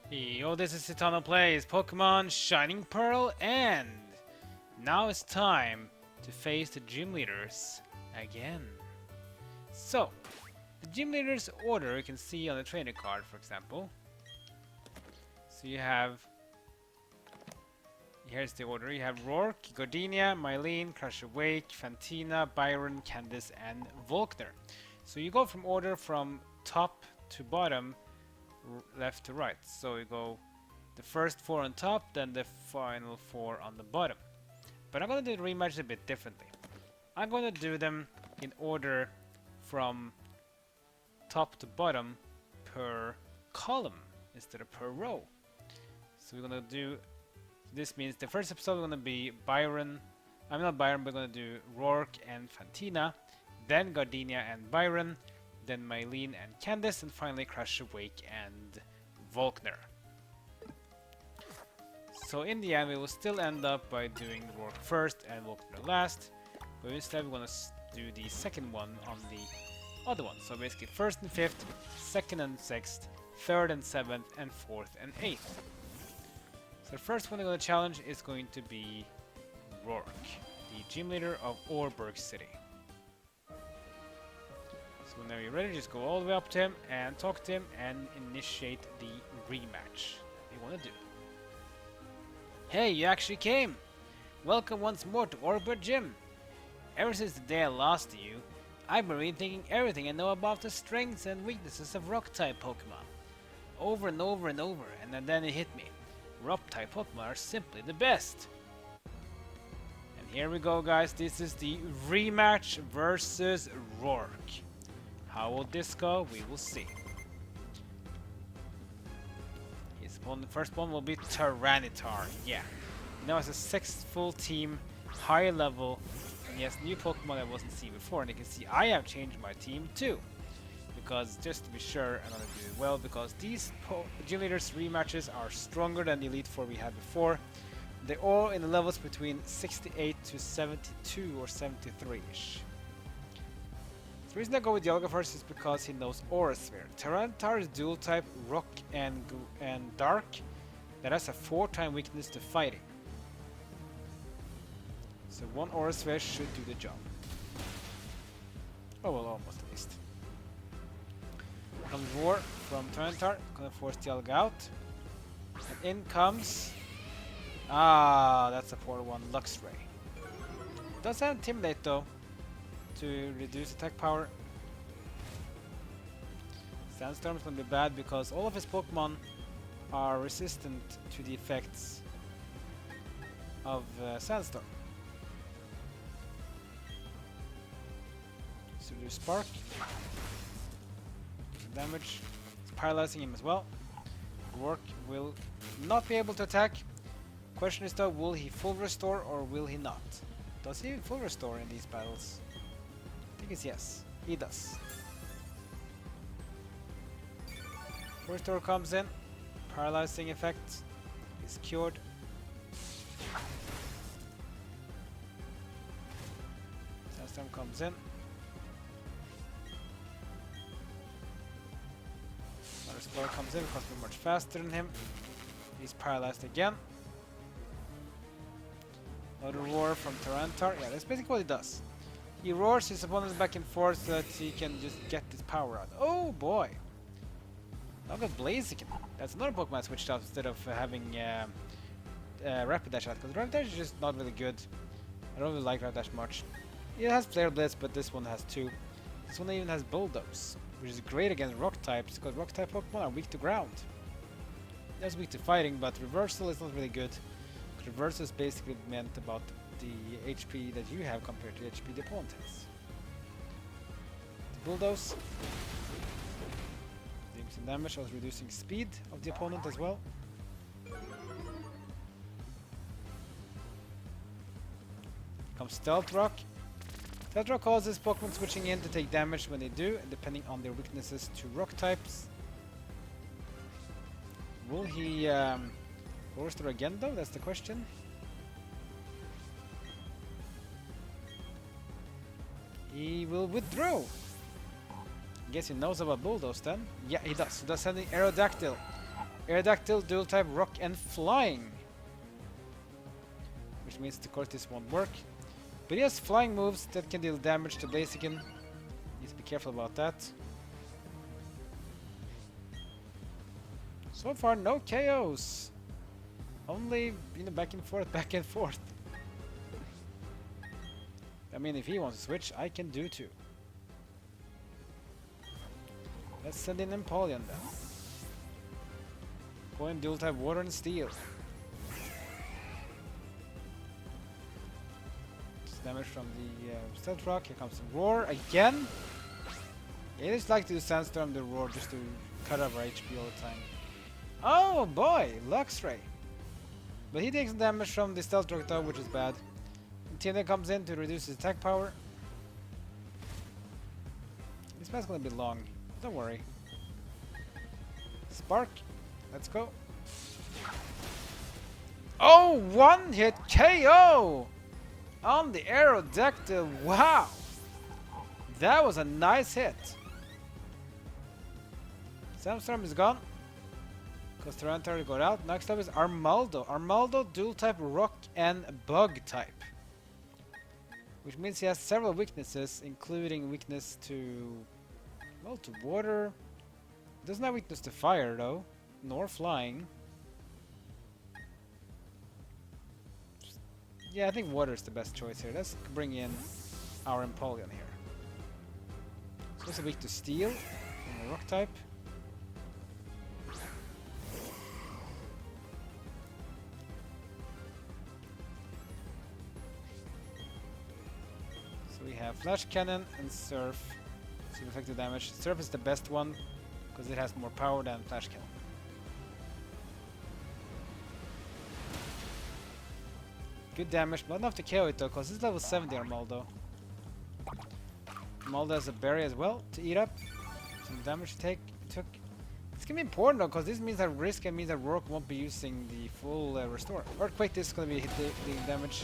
Yo, this is Eternal Plays Pokemon Shining Pearl, and now it's time to face the gym leaders again. So, the gym leaders order you can see on the trainer card, for example. So you have, here's the order. You have Roark, Gardenia, Mylene, Crusher Wake, Fantina, Byron, Candice, and Volkner. So you go from order from top to bottom, left to right. So you go the first 4 on top, then the final 4 on the bottom. But I'm going to do the rematch a bit differently. I'm going to do them in order from top to bottom per column instead of per row. So we're going to do, this means the first episode we're going to be Byron, I'm not Byron, but we're going to do Roark and Fantina, then Gardenia and Byron, then Mylene and Candice, and finally Crusher Wake and Volkner. So in the end we will still end up by doing Roark first and Volkner last, but instead we're going to do the second one on the other one. So basically first and fifth, second and sixth, third and seventh, and fourth and eighth. So the first one we're going to challenge is going to be Roark, the gym leader of Oreburgh City. So whenever you're ready, just go all the way up to him and talk to him and initiate the rematch you want to do. Hey, you actually came! Welcome once more to Oreburgh Gym. Ever since the day I lost to you, I've been rethinking everything I know about the strengths and weaknesses of Rock-type Pokemon. Over and over and over, and then it hit me. Rock-type Pokemon are simply the best. And here we go, guys. This is the rematch versus Roark. How will this go? We will see. His opponent, the first one will be Tyranitar. Yeah. Now has a 6th full team, higher level, and he has new Pokemon I wasn't seen before. And you can see I have changed my team too. Because just to be sure, I'm gonna do it well, because these gym leaders rematches are stronger than the Elite Four we had before. They're all in the levels between 68 to 72 or 73-ish. The reason I go with Dialga first is because he knows Aura Sphere. Tyranitar is dual type Rock and Dark that has a 4-time weakness to fighting. So one Aura Sphere should do the job. Oh well, almost at least. Comes Roar from Tyranitar, gonna force Dialga out. And in comes... that's a poor one, Luxray. Does have Intimidate though, to reduce attack power. Sandstorm is gonna be bad because all of his Pokemon are resistant to the effects of Sandstorm. So do Spark. Damage. It's paralyzing him as well. Roark will not be able to attack. Question is though, will he full restore or will he not? Does he full restore in these battles? I think it's yes. He does. Full restore comes in. Paralyzing effect is cured. Sandstorm comes in. Explorer comes in because we're much faster than him. He's paralyzed again. Another roar from Tyranitar. Yeah, that's basically what he does. He roars his opponents back and forth so that he can just get his power out. Oh boy! Now got Blaziken. That's another Pokemon I switched out instead of having Rapid Dash out, because Rapid Dash is just not really good. I don't really like Rapid Dash much. It has Flare Blitz, but this one has 2. This one even has Bulldoze, which is great against Rock types, because Rock type Pokemon are weak to ground. That's weak to fighting, but Reversal is not really good. Reversal is basically meant about the HP that you have compared to the HP the opponent has. The Bulldoze doing some damage, also reducing speed of the opponent as well. Comes Stealth Rock. Stealth Rock causes Pokemon switching in to take damage when they do, depending on their weaknesses to Rock types. Will he restore again though? That's the question. He will withdraw. Guess he knows about Bulldoze then. Yeah, he does. He does send the Aerodactyl. Aerodactyl, dual type, rock and flying. Which means of course this won't work. But he has flying moves that can deal damage to Blaziken. Need to be careful about that. So far no KOs. Only, you know, back and forth, back and forth. I mean, if he wants to switch, I can do too. Let's send in Empoleon then. Going dual type water and steel. Just damage from the Stealth Rock. Here comes the Roar again. Yeah, I just like to do Sandstorm the Roar just to cut off our HP all the time. Oh boy, Luxray. But he takes some damage from the Stealth Rock though, which is bad. Tina comes in to reduce his attack power. This match's gonna be long. Don't worry. Spark. Let's go. Oh, one hit KO on the Aerodactyl. Wow. That was a nice hit. Sandstorm is gone. Because Tyranitar got out. Next up is Armaldo. Armaldo dual type rock and bug type. Which means he has several weaknesses, including weakness to, well, to water. Doesn't have weakness to fire though, nor flying. Yeah, I think water is the best choice here. Let's bring in our Empoleon here. So it's weak to steel, and a rock type. We have Flash Cannon and Surf, so effective damage. Surf is the best one because it has more power than Flash Cannon. Good damage, but not enough to KO it though, because it's level 70 Armaldo. Armaldo has a berry as well to eat up. Some damage to took. It's gonna be important though, because this means that Risk and means that Roark won't be using the full restore. Earthquake, this is gonna be hitting damage.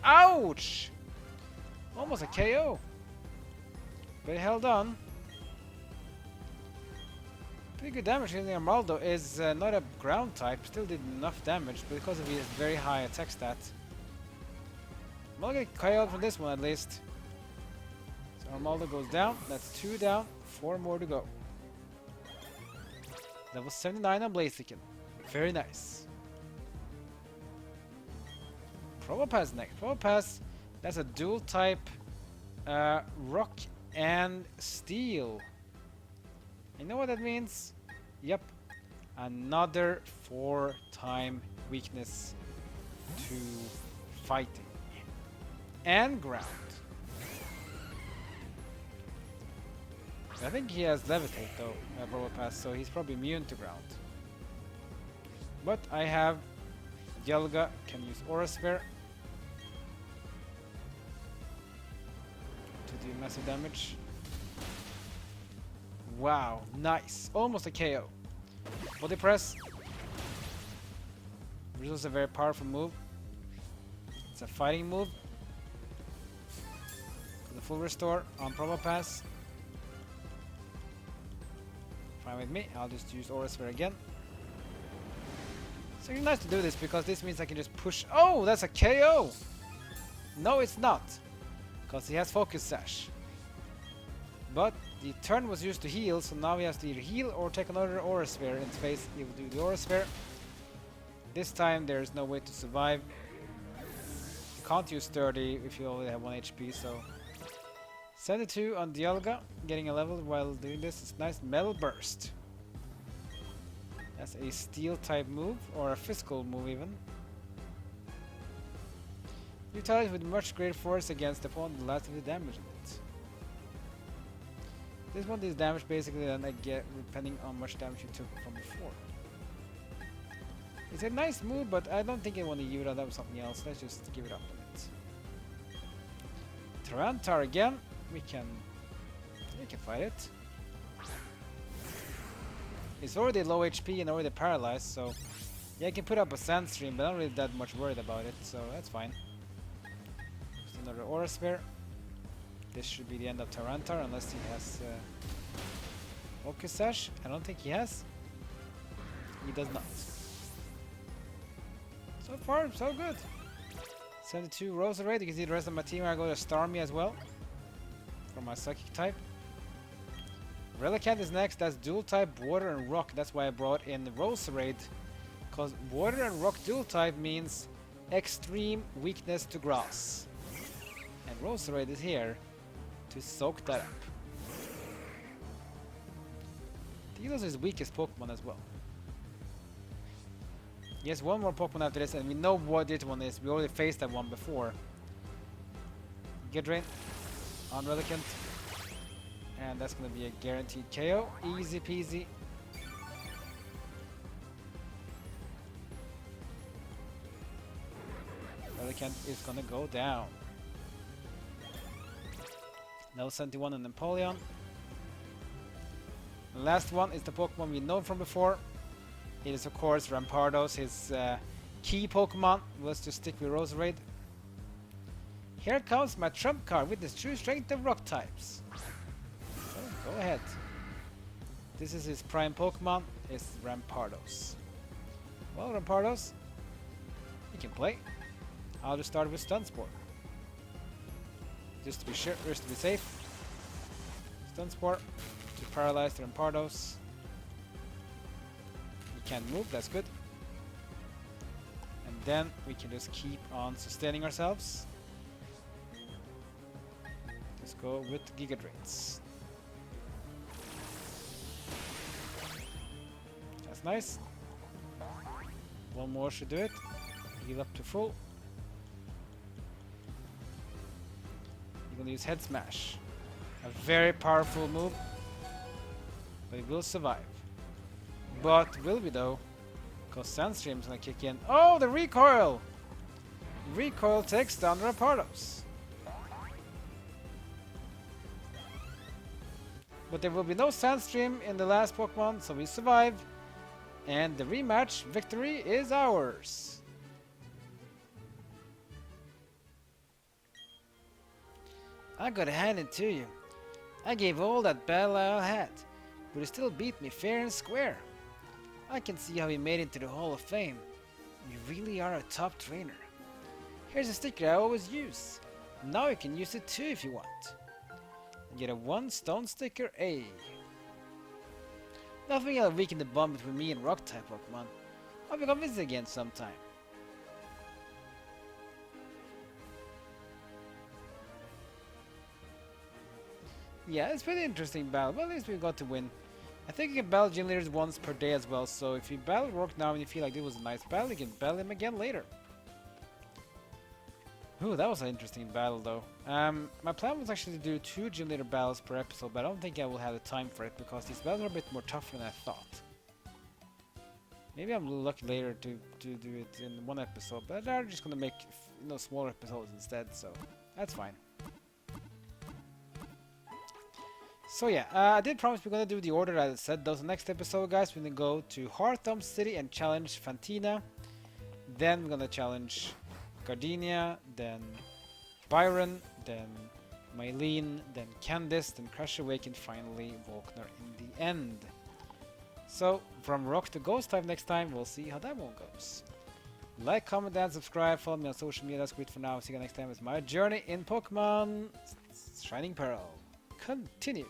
Ouch! Almost a KO. But he held on. Pretty good damage. Hitting Armaldo is not a ground type. Still did enough damage, but because of his very high attack stat. I'm not gonna KO from this one at least. So Armaldo goes down. That's 2 down. 4 more to go. Level 79 on Blaziken. Very nice. Probopass next. Probopass. That's a dual type rock and steel. You know what that means? Yep. Another 4-time weakness to fighting. And ground. I think he has levitate though, Probopass, so he's probably immune to ground. But I have Dialga, can use Aura Sphere. Do massive damage. Wow, nice. Almost a KO. Body press. This is a very powerful move. It's a fighting move. The full restore on Probopass. Fine with me. I'll just use Aura Sphere again. So it's nice to do this because this means I can just push. Oh, that's a KO! No, it's not. Because he has Focus Sash. But the turn was used to heal, so now he has to either heal or take another Aura Sphere in space. He will do the Aura Sphere. This time there is no way to survive. You can't use 30 if you only have 1 HP, so 72 on Dialga, getting a level while doing this. It's nice. Metal Burst. That's a steel type move, or a physical move even. Utilize with much greater force against the opponent the last of the damage in it. This one is damage basically than I get depending on how much damage you took from before. It's a nice move, but I don't think I want to use it. That was something else. Let's just give it up a bit. Tyranitar again. We can fight it. It's already low HP and already paralyzed, so yeah, I can put up a Sand Stream, but I'm not really that much worried about it, so that's fine. Just another Aura Sphere. This should be the end of Tyranitar unless he has Focus Sash. I don't think he has. he does not. So far, so good. 72 Roserade. You can see the rest of my team. I go to Starmie as well. For my Psychic type. Relicanth is next. That's dual type, water and rock. That's why I brought in the Roserade. Because water and rock dual type means extreme weakness to grass. And Roserade is here to soak that up. Delos is his weakest Pokemon as well. Yes, one more Pokemon after this, and we know what this one is. We already faced that one before. Get Drain on Relicanth. And that's going to be a guaranteed KO. Easy peasy. Relicanth is going to go down. Level 71 and Napoleon. The last one is the Pokemon we know from before. It is of course Rampardos. His key Pokemon was to stick with Roserade. Here comes my trump card with his true strength of rock types. So go ahead. This is his prime Pokemon. It's Rampardos. Well, Rampardos, you can play. I'll just start with Stun Spore. Just to be sure, just to be safe. Stun Spore to paralyze the Rampardos. We can't move, that's good. And then we can just keep on sustaining ourselves. Let's go with Giga Drains. That's nice. One more should do it. Heal up to full. You're gonna use Head Smash. A very powerful move. But it will survive. But will we though? Because Sandstream's gonna kick in. Oh, the recoil! Recoil takes down Rampardos. But there will be no Sandstream in the last Pokemon, so we survive. And the rematch victory is ours. I gotta hand it to you. I gave all that battle I had, but you still beat me fair and square. I can see how you made it to the Hall of Fame. You really are a top trainer. Here's a sticker I always use. Now you can use it too if you want. Get a 1 stone sticker A. Nothing will weaken the bond between me and rock type Pokemon. Hope you come visit again sometime. Yeah, it's pretty interesting battle, but at least we got to win. I think you can battle gym leaders once per day as well, so if you battle Roark now and you feel like it was a nice battle, you can battle him again later. Ooh, that was an interesting battle though. My plan was actually to do 2 gym leader battles per episode, but I don't think I will have the time for it because these battles are a bit more tougher than I thought. Maybe I'm lucky later to do it in 1 episode, but I'm just gonna make smaller episodes instead, so that's fine. So yeah, I did promise we're gonna do the order as I said. Those next episode, guys, we're gonna go to Hearthome City and challenge Fantina. Then we're gonna challenge Gardenia, then Byron, then Mylene, then Candice, then Crush Awake, and finally Volkner in the end. So from Rock to Ghost type next time, we'll see how that one goes. Like, comment, and subscribe. Follow me on social media. That's great for now. See you next time with my journey in Pokemon Shining Pearl continues.